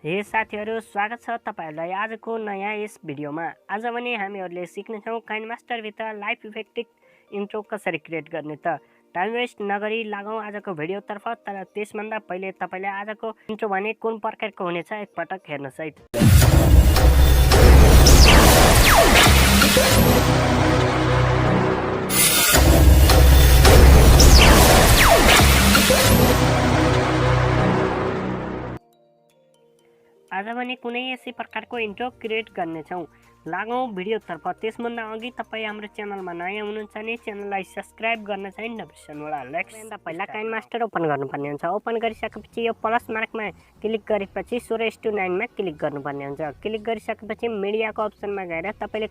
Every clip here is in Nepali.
हे साथीहरु, स्वागत छ तपाईहरुलाई आजको नयाँ यस भिडियोमा। आज भने हामीहरुले सिक्ने छौं काइन मास्टर भित्र लाइभ इफेक्टिक इन्ट्रो कसरी क्रिएट गर्ने त। टाइम वेस्ट नगरी लागौं आजको भिडियोतर्फ। तर त्यसभन्दा पहिले तपाईले आजको इन्ट्रो भने कुन प्रकारको हुनेछ एकपटक हेर्नुस् है। आज भने कुनै यसै प्रकारको इन्ट्रो क्रिएट गर्ने छौं। लागौं भिडियोतर्फ। त्यसभन्दा अघि तपाई हाम्रो च्यानलमा नयाँ हुनुहुन्छ भने च्यानललाई सब्स्क्राइब गर्न चाहिँ नबिर्सनु होला। लेट्स पहिला काइन मास्टर ओपन गर्नुपर्ने हुन्छ। ओपन गरिसकेपछि यो प्लस मार्कमा क्लिक गरेपछि 16:9 मा क्लिक गर्नुपर्ने हुन्छ। क्लिक गरिसकेपछि मिडियाको अप्सनमा गएर तपाईले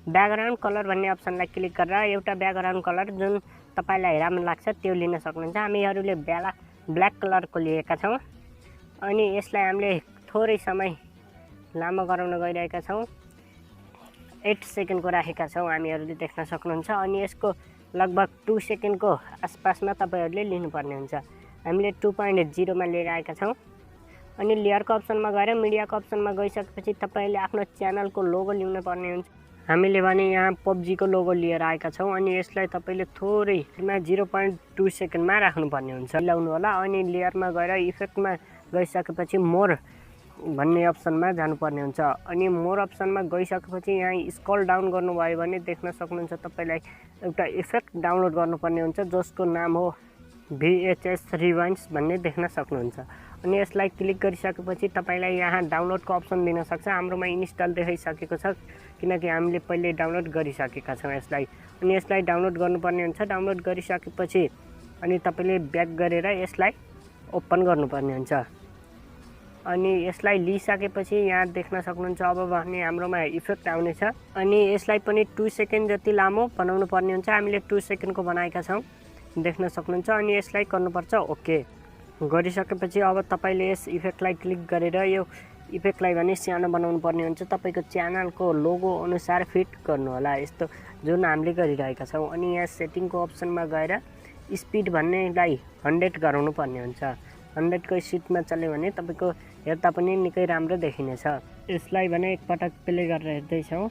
ब्याकग्राउन्ड कलर भन्ने अप्सनलाई क्लिक गरेर एउटा ब्याकग्राउन्ड कलर जुन तपाईलाई राम्रो लाग्छ त्यो लिन सक्नुहुन्छ। हामीहरुले ब्ल्याक कलरको लिएका छौं अनि यसलाई हामीले थोरै समय लामो गराउन गइरहेका छौं। 8 सेकेन्डको राखेका छौं हामीहरुले देख्न सक्नुहुन्छ। अनि यसको लगभग 2 सेकेन्डको आसपासमा तपाईहरुले लिनुपर्ने हुन्छ। हामीले 2.0 मा लिएर आएका छौं। अनि लेयरको अप्सनमा गएर मिडियाको अप्सनमा गइसकेपछि तपाईले आफ्नो च्यानलको लोगो ल्याउन पर्ने हुन्छ। हामीले भने यहाँ PUBG को लोगो लिएर आएका छौं अनि यसलाई तपाईले थोरै 0.2 सेकेन्डमा राख्नुपर्ने हुन्छ। ल्याउनु होला अनि लेयरमा गएर इफेक्टमा गइसकेपछि मोर भन्ने अप्सनमा जानुपर्ने हुन्छ। अनि मोर अप्सनमा गइसकेपछि यहाँ स्क्रल डाउन गर्नुभयो भने देख्न सक्नुहुन्छ तपाईलाई एउटा इफेक्ट डाउनलोड गर्नुपर्ने हुन्छ जसको नाम हो VHS रिवाइन्ड्स भन्ने देख्न सक्नुहुन्छ। अनि यसलाई क्लिक गरिसकेपछि तपाईलाई यहाँ डाउनलोडको अप्सन दिन सक्छ। हाम्रोमा इन्स्टल देखाइसकेको छ किनकि हामीले पहिले डाउनलोड गरिसकेका छौं यसलाई। अनि यसलाई डाउनलोड गर्नुपर्ने हुन्छ। डाउनलोड गरिसकेपछि अनि तपाईले ब्याक गरेर यसलाई ओपन गर्नुपर्ने हुन्छ। अनि यसलाई लिइसकेपछि यहाँ देख्न सक्नुहुन्छ अब भने हाम्रोमा इफेक्ट आउनेछ। अनि यसलाई पनि 2 सेकेन्ड जति लामो बनाउनु पर्ने हुन्छ। हामीले 2 सेकेन्डको बनाएका छौं देख्न सक्नुहुन्छ। अनि यसलाई गर्नुपर्छ ओके। गरिसकेपछि अब तपाईले यस इफेक्टलाई क्लिक गरेर यो इफेक्टलाई भने सानो बनाउनु पर्ने हुन्छ। तपाईको च्यानलको लोगो अनुसार फिट गर्नु होला यस्तो जुन हामीले गरिरहेका छौं। अनि यहाँ सेटिङको अप्सनमा गएर स्पिड भन्नेलाई 100 गराउनु पर्ने हुन्छ। 100 को स्पिडमा चल्यो भने तपाईको हेर्दा पनि निकै राम्रो देखिनेछ। यसलाई भने एकपटक प्ले गरेर हेर्दै छौं।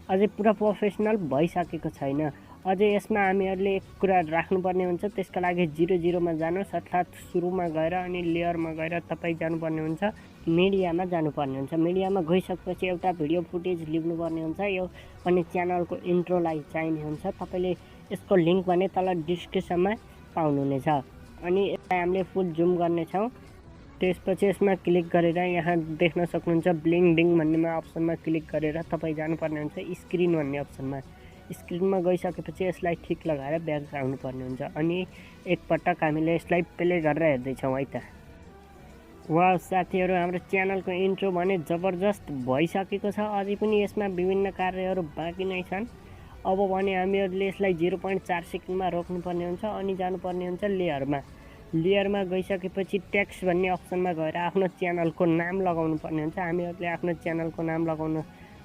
अझै पुरा प्रोफेसनल भइसकेको छैन। अझै यसमा हामीहरुले एक कुरा राख्नुपर्ने हुन्छ। त्यसका लागि 00 मा जानुस् अर्थात सुरुमा गएर अनि लेयरमा गएर तपाई जानुपर्ने हुन्छ। मिडियामा जानुपर्ने हुन्छ। मिडियामा गइसकेपछि एउटा भिडियो फुटेज लिनुपर्ने हुन्छ। यो पनि च्यानलको इन्ट्रोलाई चाहिने हुन्छ। तपाईले यसको लिंक भने तल डिस्क्रिप्सनमा पाउनुहुनेछ। अनि यसलाई हामीले फुल जुम गर्ने छौं। त्यसपछि यसमा क्लिक गरेर यहाँ देख्न सक्नुहुन्छ ब्लिङ डिङ भन्नेमा अप्सनमा क्लिक गरेर तपाई जानुपर्ने हुन्छ स्क्रिन भन्ने अप्सनमा। स्क्रिनमा गइसकेपछि यसलाई ठिक लगाएर ब्याक आउनु पर्ने हुन्छ। अनि एकपटक हामीले यसलाई प्ले गरेर हेर्दै छौं है त। वाउ साथीहरु, हाम्रो च्यानलको इन्ट्रो भने जबरजस्त भइसकेको छ। अझै पनि यसमा विभिन्न कार्यहरु बाँकी नै छन्। अब भने हामीहरुले यसलाई 0.4 सेकेन्डमा रोक्नुपर्ने हुन्छ। अनि जानुपर्ने हुन्छ लेयरमा। लेयरमा गइसकेपछि टेक्स्ट भन्ने अप्सनमा गएर आफ्नो च्यानलको नाम लगाउनु पर्ने हुन्छ। हामीहरुले आफ्नो च्यानलको नाम लगाउन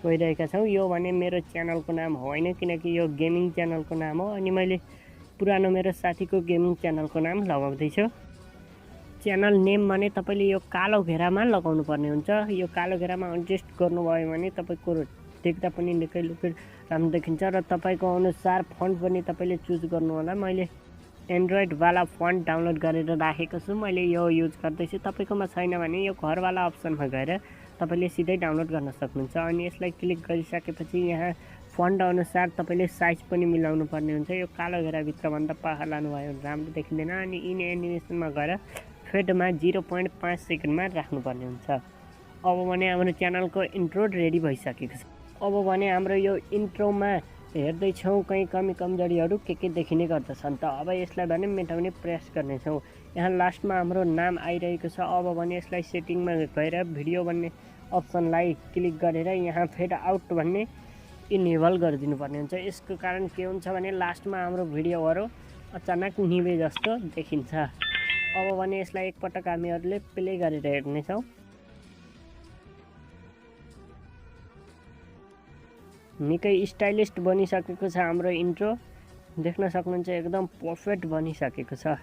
गइरहेका छौं। यो भने मेरो च्यानलको नाम होइन किनकि यो गेमिङ च्यानलको नाम हो। अनि मैले पुरानो मेरो साथीको गेमिङ च्यानलको नाम लगाउँदै छु। च्यानल नेम भने तपाईले यो कालो घेरामा लगाउनु पर्ने हुन्छ। यो कालो घेरामा एडजस्ट गर्नुभयो भने तपाईको देख्दा पनि निकै लुकै राम्रो देखिन्छ। र तपाईको अनुसार फन्ट पनि तपाईले चुज गर्नु होला। मैले एन्ड्रोइड वाला फन्ट डाउनलोड गरेर राखेको छु। मैले यो युज गर्दैछु। तपाईकोमा छैन भने यो घरवाला अप्सनमा गएर तपाईले सिधै डाउनलोड गर्न सक्नुहुन्छ। अनि यसलाई क्लिक गरिसकेपछि यहाँ फन्ट अनुसार तपाईले साइज पनि मिलाउनु पर्ने हुन्छ। यो कालो घेरा भित्र भन्दा पाहा लानुभयो राम्रो देखिँदैन। अनि इन एनिमेसनमा गएर फेडमा 0.5 सेकेन्डमा राख्नुपर्ने हुन्छ। अब भने हाम्रो च्यानलको इन्ट्रो रेडी भइसकेको छ। अब भने हाम्रो यो इन्ट्रोमा हेर्दै छौं कहीं कमी कमजोरीहरु के देखिने गर्दछन् त। अब यसलाई भने मेटाउने प्रयास गर्ने छौं। यहाँ लास्टमा हाम्रो नाम आइरहेको छ। अब भने यसलाई सेटिङमा गएर भिडियो भन्ने अप्सनलाई क्लिक गरेर यहाँ फेड आउट भन्ने इनेबल गरिदिनु पर्ने हुन्छ। यसको कारण के हुन्छ भने लास्टमा हाम्रो भिडियोहरु अचानक निभे जस्तो देखिन्छ। अब भने यसलाई एकपटक हामीहरुले प्ले गरेर हेर्ने छौं। निकै स्टाइलिस्ट बनिसकेको छ हाम्रो इन्ट्रो देख्न सक्नुहुन्छ। एकदम परफेक्ट बनिसकेको छ।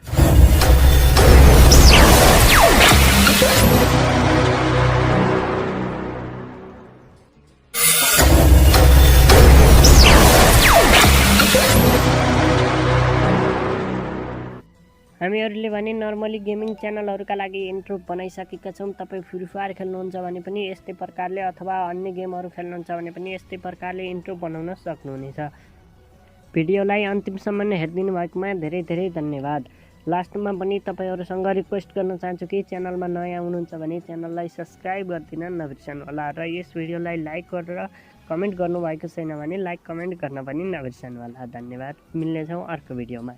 हामीहरूले भने नर्मली गेमिङ च्यानलहरूका लागि इन्ट्रो बनाइसकेका छौँ। तपाईँ फ्री फायर खेल्नुहुन्छ भने पनि यस्तै प्रकारले अथवा अन्य गेमहरू खेल्नुहुन्छ भने पनि यस्तै प्रकारले इन्ट्रो बनाउन सक्नुहुनेछ। भिडियोलाई अन्तिमसम्म हेरिदिनु भएकोमा धेरै धेरै धन्यवाद। लास्टमा पनि तपाईँहरूसँग रिक्वेस्ट गर्न चाहन्छु कि च्यानलमा नयाँ हुनुहुन्छ भने च्यानललाई सब्सक्राइब गरिदिन नबिर्सनु होला र यस भिडियोलाई लाइक गरेर कमेन्ट गर्नुभएको छैन भने लाइक कमेन्ट गर्न पनि नबिर्सनु होला। धन्यवाद। मिल्नेछौँ अर्को भिडियोमा।